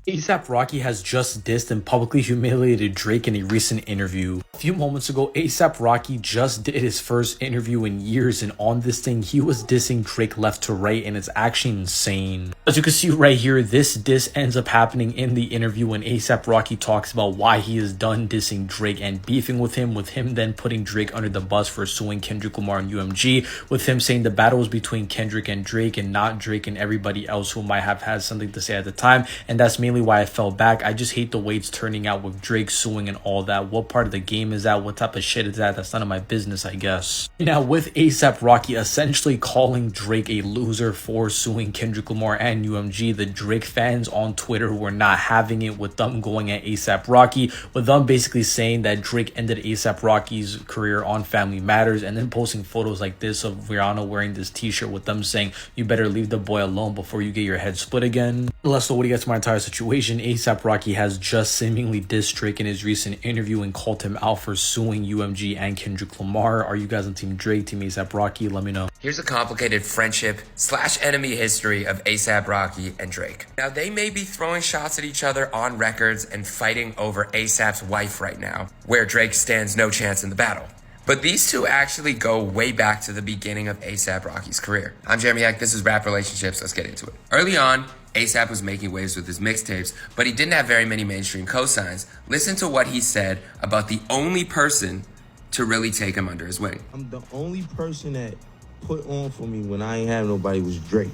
A$AP Rocky has just dissed and publicly humiliated Drake in a recent interview. A few moments ago, A$AP Rocky just did his first interview in years, and on this thing, he was dissing Drake left to right, and it's actually insane. As you can see right here, this diss ends up happening in the interview when A$AP Rocky talks about why he is done dissing Drake and beefing with him then putting Drake under the bus for suing Kendrick Lamar and UMG, with him saying the battle was between Kendrick and Drake and not Drake and everybody else who might have had something to say at the time, and that's mainly why I fell back. I just hate the way it's turning out with Drake suing and all that. What part of the game is that? What type of shit is that? That's none of my business, I guess. Now, with A$AP Rocky essentially calling Drake a loser for suing Kendrick Lamar and UMG, the Drake fans on Twitter were not having it, with them going at A$AP Rocky, with them basically saying that Drake ended A$AP Rocky's career on Family Matters, and then posting photos like this of Rihanna wearing this t-shirt with them saying, "You better leave the boy alone before you get your head split again." Let's know what do you guys to my entire situation. A$AP Rocky has just seemingly dissed Drake in his recent interview and called him out for suing UMG and Kendrick Lamar. Are you guys on Team Drake, Team A$AP Rocky? Let me know. Here's a complicated friendship / enemy history of A$AP Rocky and Drake. Now, they may be throwing shots at each other on records and fighting over A$AP's wife right now, where Drake stands no chance in the battle. But these two actually go way back to the beginning of A$AP Rocky's career. I'm Jeremy Heck, this is Rap Relationships, let's get into it. Early on, A$AP was making waves with his mixtapes, but he didn't have very many mainstream cosigns. Listen to what he said about the only person to really take him under his wing. I'm the only person that put on for me when I ain't have nobody was Drake.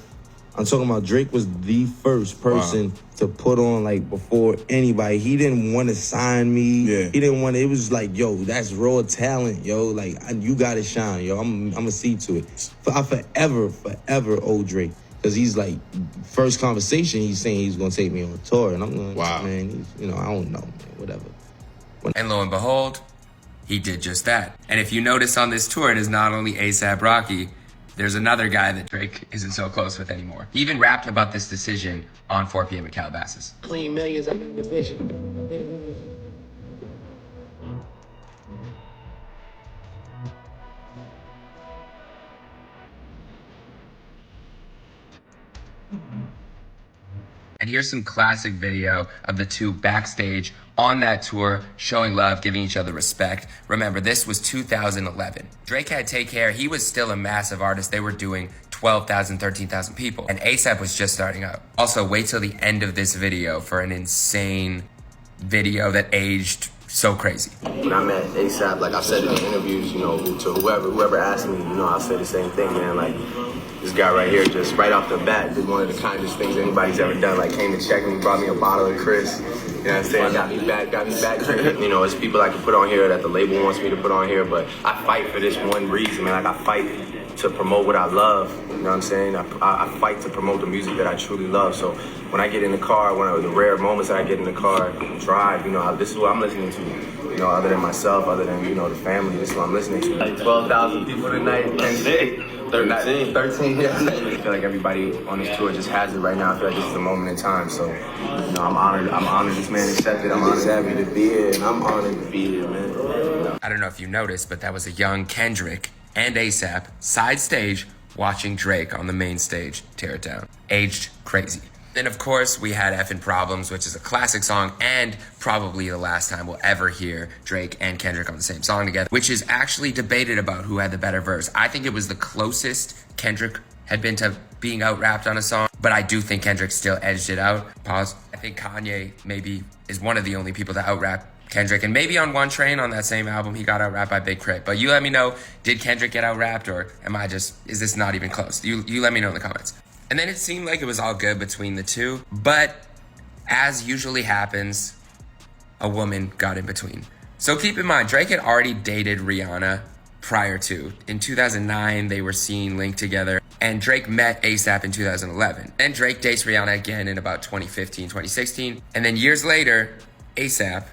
I'm talking about Drake was the first person to put on, like, before anybody. He didn't want to sign me. Yeah. He didn't want to, it was like, yo, that's raw talent, yo. Like, you got to shine, yo. I'm going to see to it. I forever owe Drake. Because he's like, first conversation, he's saying he's going to take me on a tour. And I'm going, wow, man, I don't know, man, whatever. And lo and behold, he did just that. And if you notice on this tour, it is not only A$AP Rocky, there's another guy that Drake isn't so close with anymore. He even rapped about this decision on 4 p.m. at Calabasas. Clean millions, I'm in the vision. And here's some classic video of the two backstage on that tour, showing love, giving each other respect. Remember, this was 2011. Drake had Take Care. He was still a massive artist. They were doing 12,000, 13,000 people. And A$AP was just starting out. Also, wait till the end of this video for an insane video that aged so crazy. When I met A$AP, like I said in the interviews, to whoever asked me, I'll say the same thing, man. Like, this guy right here, just right off the bat, did one of the kindest things anybody's ever done. Like, came to check me, brought me a bottle of Chris. You know what I'm saying? Got me back drinking. It's people I can put on here that the label wants me to put on here, but I fight for this one reason, man. Like, I fight to promote what I love. You know what I'm saying? I fight to promote the music that I truly love. So when I get in the car, the rare moments that I get in the car, drive, this is what I'm listening to. Other than myself, other than, the family, this is what I'm listening to. Like 12,000 people tonight, and 13, yeah. I feel like everybody on this tour just has it right now. I feel like this is a moment in time. So, I'm honored this man accepted. I'm just happy to be here, and I'm honored to be here, man. I don't know if you noticed, but that was a young Kendrick and A$AP side stage watching Drake on the main stage tear it down. Aged crazy. Then, of course, we had Effin' Problems, which is a classic song and probably the last time we'll ever hear Drake and Kendrick on the same song together, which is actually debated about who had the better verse. I think it was the closest Kendrick had been to being out-rapped on a song, but I do think Kendrick still edged it out. Pause. I think Kanye maybe is one of the only people to out-rap Kendrick, and maybe on One Train on that same album, he got out-rapped by Big Crit. But you let me know, did Kendrick get out-rapped, or is this not even close? You let me know in the comments. And then it seemed like it was all good between the two, but as usually happens, a woman got in between. So keep in mind, Drake had already dated Rihanna prior to. In 2009, they were seen linked together, and Drake met A$AP in 2011. Then Drake dates Rihanna again in about 2015, 2016, and then years later, A$AP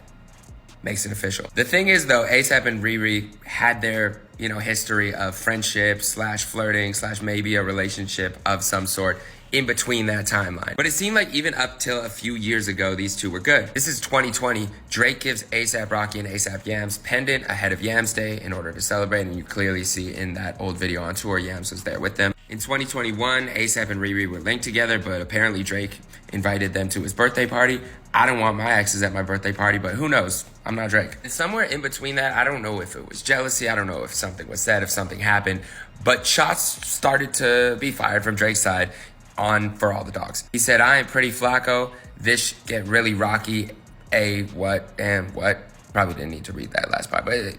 makes it official. The thing is, though, A$AP and Riri had their history of friendship / flirting / maybe a relationship of some sort in between that timeline. But it seemed like even up till a few years ago, these two were good. This is 2020. Drake gives A$AP Rocky and A$AP Yams pendant ahead of Yams Day in order to celebrate, and you clearly see in that old video on tour, Yams was there with them. In 2021, A$AP and Riri were linked together, but apparently Drake invited them to his birthday party. I don't want my exes at my birthday party, but who knows? I'm not Drake. And somewhere in between that, I don't know if it was jealousy. I don't know if something was said, if something happened, but shots started to be fired from Drake's side on For All the Dogs. He said, I am pretty Flacco. This get really rocky. What, and what? Probably didn't need to read that last part, but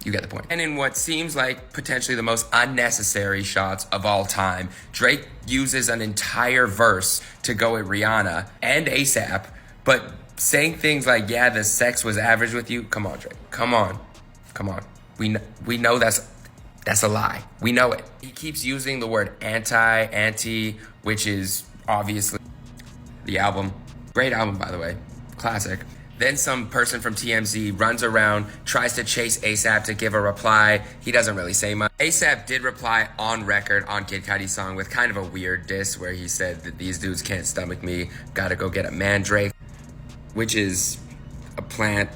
you get the point. And in what seems like potentially the most unnecessary shots of all time, Drake uses an entire verse to go at Rihanna and ASAP, but saying things like, yeah, the sex was average with you. Come on, Drake. Come on. We know that's a lie. We know it. He keeps using the word anti, which is obviously the album. Great album, by the way. Classic. Then some person from TMZ runs around, tries to chase ASAP to give a reply. He doesn't really say much. ASAP did reply on record on Kid Cudi's song with kind of a weird diss where he said that these dudes can't stomach me, gotta go get a mandrake, which is a plant.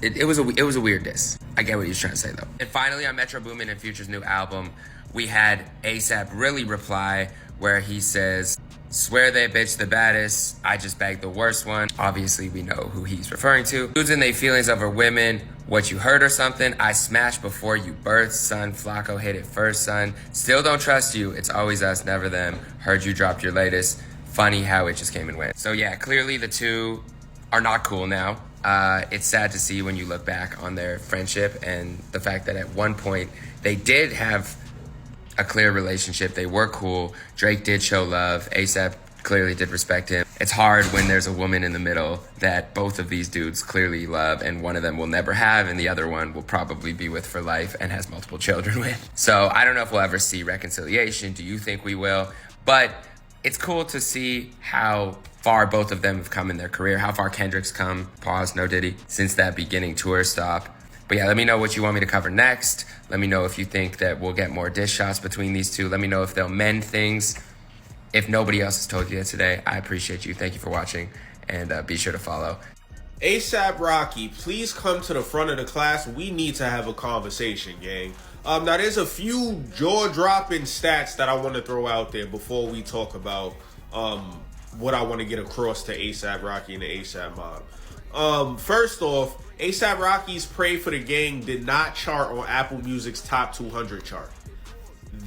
It was a weird diss. I get what he's trying to say though. And finally on Metro Boomin and Future's new album, we had ASAP really reply where he says, swear they bitch the baddest, I just bagged the worst one. Obviously, we know who he's referring to. Dudes in their feelings over women, what you heard or something, I smashed before you birthed, son. Flacco hit it first, son. Still don't trust you, it's always us, never them. Heard you dropped your latest. Funny how it just came and went. So yeah, clearly the two are not cool now. It's sad to see when you look back on their friendship and the fact that at one point they did have a clear relationship. They were cool. Drake did show love. ASAP clearly did respect him. It's hard when there's a woman in the middle that both of these dudes clearly love and one of them will never have and the other one will probably be with for life and has multiple children with. So I don't know if we'll ever see reconciliation. Do you think we will? But it's cool to see how far both of them have come in their career, how far Kendrick's come, pause, no Diddy, since that beginning tour stop. But yeah, let me know what you want me to cover next. Let me know if you think that we'll get more diss shots between these two. Let me know if they'll mend things. If nobody else has told you that today, I appreciate you. Thank you for watching, and be sure to follow. ASAP Rocky, please come to the front of the class. We need to have a conversation, gang. Now, there's a few jaw-dropping stats that I want to throw out there before we talk about what I want to get across to ASAP Rocky and the ASAP mob. First off, ASAP Rocky's Pray for the Gang did not chart on Apple Music's top 200 chart.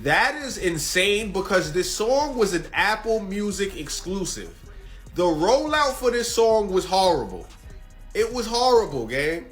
That is insane because this song was an Apple Music exclusive. The rollout for this song was horrible. It was horrible, gang.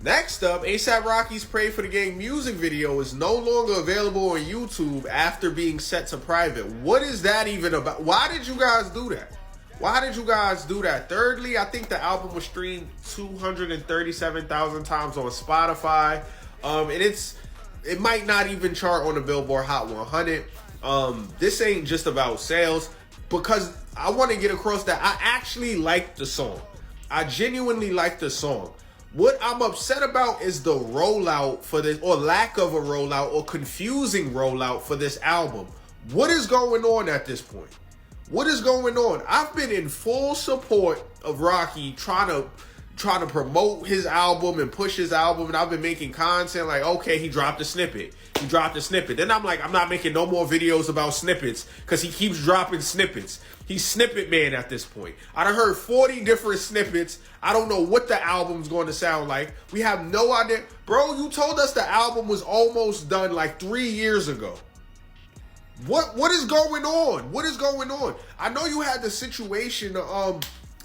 Next up, ASAP Rocky's Pray for the Gang music video is no longer available on YouTube after being set to private. What is that even about? Why did you guys do that? Why did you guys do that? Thirdly, I think the album was streamed 237,000 times on Spotify. And it might not even chart on the Billboard Hot 100. This ain't just about sales, because I want to get across that I actually like the song. I genuinely like the song. What I'm upset about is the rollout for this, or lack of a rollout, or confusing rollout for this album. What is going on at this point? What is going on? I've been in full support of Rocky trying to promote his album and push his album, and I've been making content like, okay, he dropped a snippet. Then I'm like, I'm not making no more videos about snippets because he keeps dropping snippets. He's snippet man at this point. I done heard 40 different snippets. I don't know what the album's going to sound like. We have no idea. Bro, you told us the album was almost done like 3 years ago. What is going on? What is going on? I know you had the situation,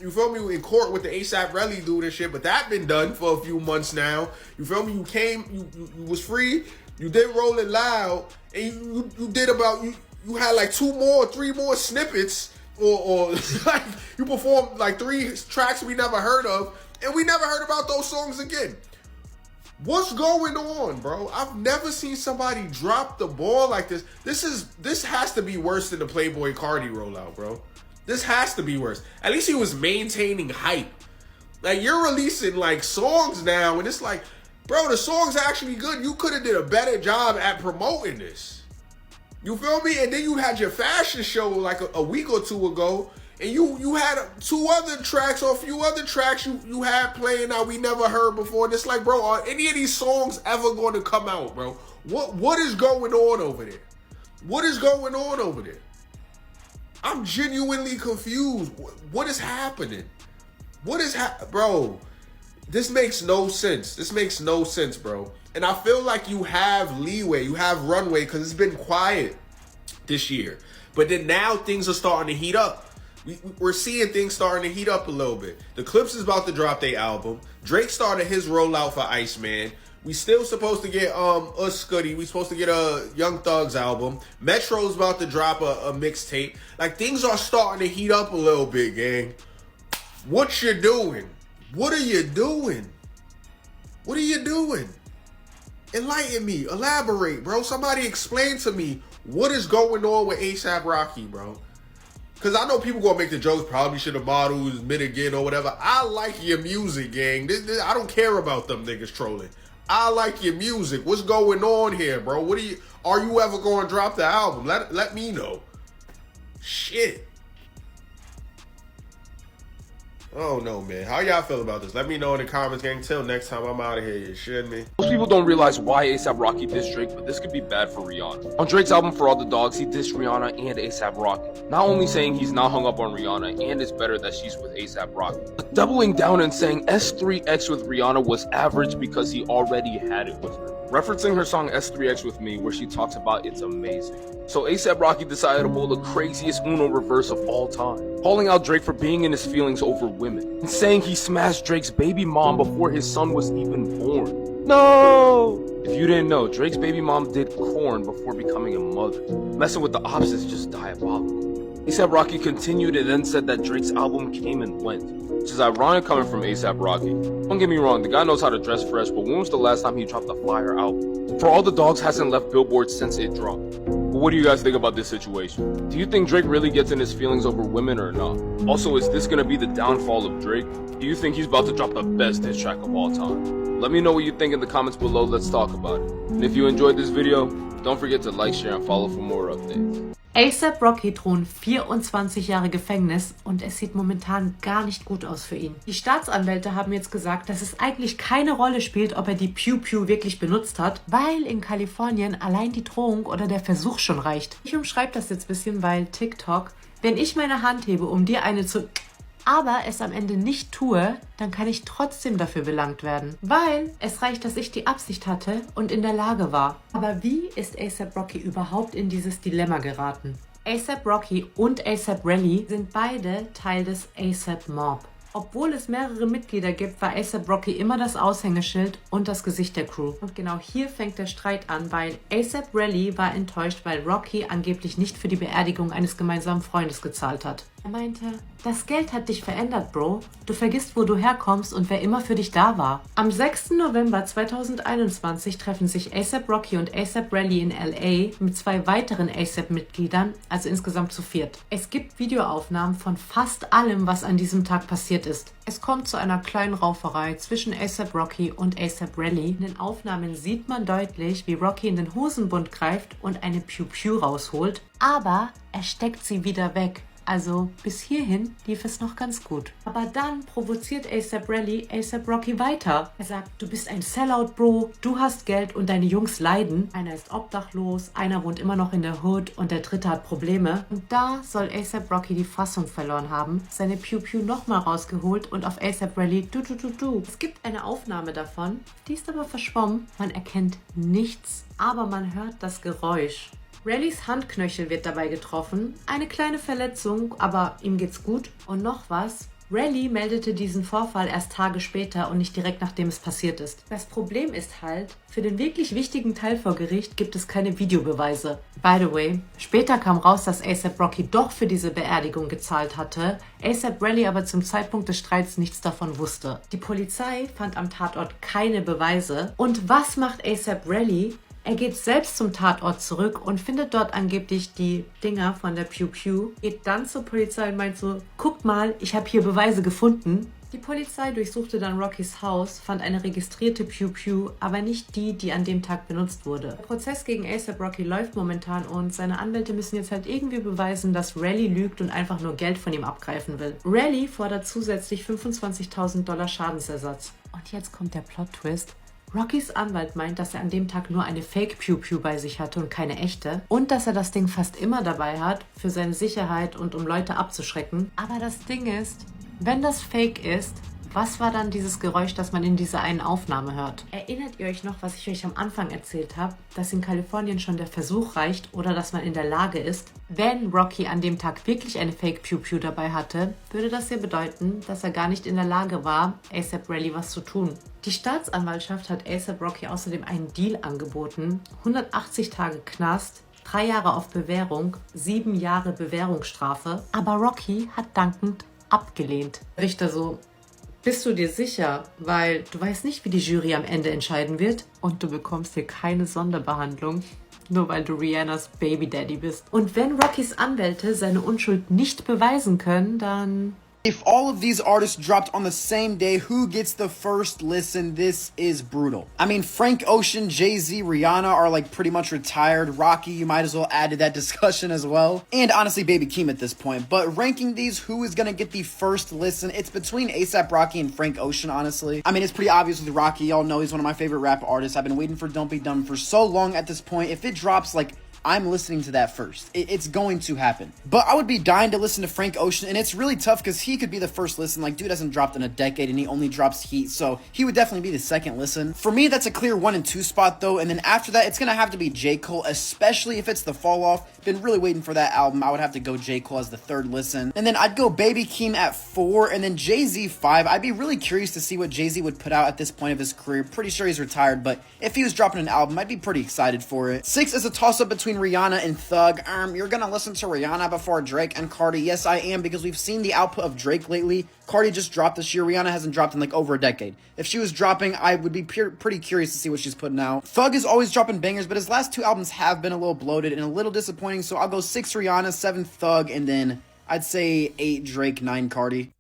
you feel me, in court with the A$AP Rally dude and shit, but that been done for a few months now. You feel me? You came, you was free, you did Roll It Loud, and you did about, you had like 3 more snippets, or like you performed like 3 tracks we never heard of, and we never heard about those songs again. What's going on, bro? I've never seen somebody drop the ball like this. This has to be worse than the Playboy Cardi rollout, bro. This has to be worse. At least he was maintaining hype. Like, you're releasing like songs now, and it's like, bro, the song's actually good. You could have did a better job at promoting this. You feel me? And then you had your fashion show like a week or 2 ago, and you had 2 other tracks or a few other tracks you had playing that we never heard before. And it's like, bro, are any of these songs ever going to come out, bro? What is going on over there? What is going on over there? I'm genuinely confused. What is happening? Bro, this makes no sense. This makes no sense, bro. And I feel like you have leeway, you have runway, because it's been quiet this year. But then now things are starting to heat up. We're seeing things starting to heat up a little bit. The Clips is about to drop their album. Drake started his rollout for Iceman. We still supposed to get Us Scuddy. We supposed to get a Young Thug's album. Metro's about to drop a mixtape. Like, things are starting to heat up a little bit, gang. What you doing? What are you doing? What are you doing? Enlighten me. Elaborate, bro. Somebody explain to me what is going on with A$AP Rocky, bro. Because I know people gonna make the jokes, probably should have modeled mid again or whatever. I like your music, gang. I don't care about them niggas trolling. I like your music. What's going on here, bro? Are you ever going to drop the album? Let me know. Shit. I don't know, man. How y'all feel about this? Let me know in the comments, gang. Till next time, I'm out of here. You shitting me? Most people don't realize why A$AP Rocky dissed Drake, but this could be bad for Rihanna. On Drake's album For All the Dogs, he dissed Rihanna and A$AP Rocky. Not only saying he's not hung up on Rihanna and it's better that she's with A$AP Rocky, but doubling down and saying S3X with Rihanna was average because he already had it with her. Referencing her song S3X with Me, where she talks about it's amazing. So A$AP Rocky decided to pull the craziest Uno reverse of all time, calling out Drake for being in his feelings over women, and saying he smashed Drake's baby mom before his son was even born. No! If you didn't know, Drake's baby mom did corn before becoming a mother. Messing with the ops is just diabolical. A$AP Rocky continued and then said that Drake's album came and went, which is ironic coming from A$AP Rocky. Don't get me wrong, the guy knows how to dress fresh, but when was the last time he dropped a fire album? For All the Dogs hasn't left Billboard since it dropped. But what do you guys think about this situation? Do you think Drake really gets in his feelings over women or not? Also, is this gonna be the downfall of Drake? Do you think he's about to drop the best diss track of all time? Let me know what you think in the comments below, let's talk about it. And if you enjoyed this video, don't forget to like, share, and follow for more updates. A$AP Rocky drohen 24 Jahre Gefängnis und es sieht momentan gar nicht gut aus für ihn. Die Staatsanwälte haben jetzt gesagt, dass es eigentlich keine Rolle spielt, ob er die Pew Pew wirklich benutzt hat, weil in Kalifornien allein die Drohung oder der Versuch schon reicht. Ich umschreibe das jetzt ein bisschen, weil TikTok, wenn ich meine Hand hebe, um dir eine zu... aber es am Ende nicht tue, dann kann ich trotzdem dafür belangt werden. Weil es reicht, dass ich die Absicht hatte und in der Lage war. Aber wie ist A$AP Rocky überhaupt in dieses Dilemma geraten? A$AP Rocky und A$AP Rally sind beide Teil des A$AP Mob. Obwohl es mehrere Mitglieder gibt, war A$AP Rocky immer das Aushängeschild und das Gesicht der Crew. Und genau hier fängt der Streit an, weil A$AP Rally war enttäuscht, weil Rocky angeblich nicht für die Beerdigung eines gemeinsamen Freundes gezahlt hat. Er meinte, das Geld hat dich verändert, Bro. Du vergisst, wo du herkommst und wer immer für dich da war. Am 6. November 2021 treffen sich A$AP Rocky und A$AP Rally in LA mit 2 weiteren A$AP-Mitgliedern, also insgesamt zu 4. Es gibt Videoaufnahmen von fast allem, was an diesem Tag passiert ist. Es kommt zu einer kleinen Rauferei zwischen A$AP Rocky und A$AP Rally. In den Aufnahmen sieht man deutlich, wie Rocky in den Hosenbund greift und eine Pew Pew rausholt, aber er steckt sie wieder weg. Also bis hierhin lief es noch ganz gut. Aber dann provoziert A$AP Rally A$AP Rocky weiter. Er sagt, du bist ein Sellout, Bro, du hast Geld und deine Jungs leiden. Einer ist obdachlos, einer wohnt immer noch in der Hood und der dritte hat Probleme. Und da soll A$AP Rocky die Fassung verloren haben, seine Pew Pew nochmal rausgeholt und auf A$AP Rally du. Es gibt eine Aufnahme davon, die ist aber verschwommen. Man erkennt nichts, aber man hört das Geräusch. Rallys Handknöchel wird dabei getroffen, eine kleine Verletzung, aber ihm geht's gut. Und noch was, Rally meldete diesen Vorfall erst Tage später und nicht direkt nachdem es passiert ist. Das Problem ist halt, für den wirklich wichtigen Teil vor Gericht gibt es keine Videobeweise. By the way, später kam raus, dass A$AP Rocky doch für diese Beerdigung gezahlt hatte, A$AP Rally aber zum Zeitpunkt des Streits nichts davon wusste. Die Polizei fand am Tatort keine Beweise. Und was macht A$AP Rally? Er geht selbst zum Tatort zurück und findet dort angeblich die Dinger von der Pew Pew, geht dann zur Polizei und meint so, guck mal, ich habe hier Beweise gefunden. Die Polizei durchsuchte dann Rockys Haus, fand eine registrierte Pew Pew, aber nicht die, die an dem Tag benutzt wurde. Der Prozess gegen A$AP Rocky läuft momentan und seine Anwälte müssen jetzt halt irgendwie beweisen, dass Rally lügt und einfach nur Geld von ihm abgreifen will. Rally fordert zusätzlich $25.000 Schadensersatz. Und jetzt kommt der Plot-Twist. Rockys Anwalt meint, dass er an dem Tag nur eine Fake Pew Pew bei sich hatte und keine echte und dass er das Ding fast immer dabei hat für seine Sicherheit und um Leute abzuschrecken. Aber das Ding ist, wenn das Fake ist, was war dann dieses Geräusch, das man in dieser einen Aufnahme hört? Erinnert ihr euch noch, was ich euch am Anfang erzählt habe, dass in Kalifornien schon der Versuch reicht oder dass man in der Lage ist? Wenn Rocky an dem Tag wirklich eine Fake Pew Pew dabei hatte, würde das ja bedeuten, dass er gar nicht in der Lage war, A$AP Rally was zu tun. Die Staatsanwaltschaft hat A$AP Rocky außerdem einen Deal angeboten, 180 Tage Knast, 3 Jahre auf Bewährung, 7 Jahre Bewährungsstrafe, aber Rocky hat dankend abgelehnt. Richter so: Bist du dir sicher? Weil du weißt nicht, wie die Jury am Ende entscheiden wird und du bekommst hier keine Sonderbehandlung, nur weil du Rihannas Baby Daddy bist. Und wenn Rockys Anwälte seine Unschuld nicht beweisen können, dann... If all of these artists dropped on the same day, who gets the first listen? This is brutal. I mean, Frank Ocean, Jay-Z, Rihanna are like pretty much retired. Rocky, you might as well add to that discussion as well. And honestly, Baby Keem at this point. But ranking these, who is gonna get the first listen? It's between A$AP Rocky and Frank Ocean, honestly. I mean, it's pretty obvious with Rocky. Y'all know he's one of my favorite rap artists. I've been waiting for Don't Be Dumb for so long at this point. If it drops, like, I'm listening to that first. It's going to happen. But I would be dying to listen to Frank Ocean, and it's really tough because he could be the first listen. Like, dude hasn't dropped in a decade, and he only drops heat, so he would definitely be the second listen. For me, that's a clear 1 and 2 spot, though, and then after that, it's gonna have to be J.Cole, especially if it's the Fall Off. Been really waiting for that album. I would have to go J.Cole as the third listen. And then I'd go Baby Keem at 4, and then Jay-Z 5. I'd be really curious to see what Jay-Z would put out at this point of his career. Pretty sure he's retired, but if he was dropping an album, I'd be pretty excited for it. 6 is a toss-up between Rihanna and Thug. You're gonna listen to Rihanna before Drake and Cardi. Yes, I am, because we've seen the output of Drake lately. Cardi just dropped this year. Rihanna hasn't dropped in like over a decade. If she was dropping, I would be pretty curious to see what she's putting out. Thug is always dropping bangers, but his last 2 albums have been a little bloated and a little disappointing, so I'll go 6 Rihanna, 7 Thug, and then I'd say 8 Drake, 9 Cardi.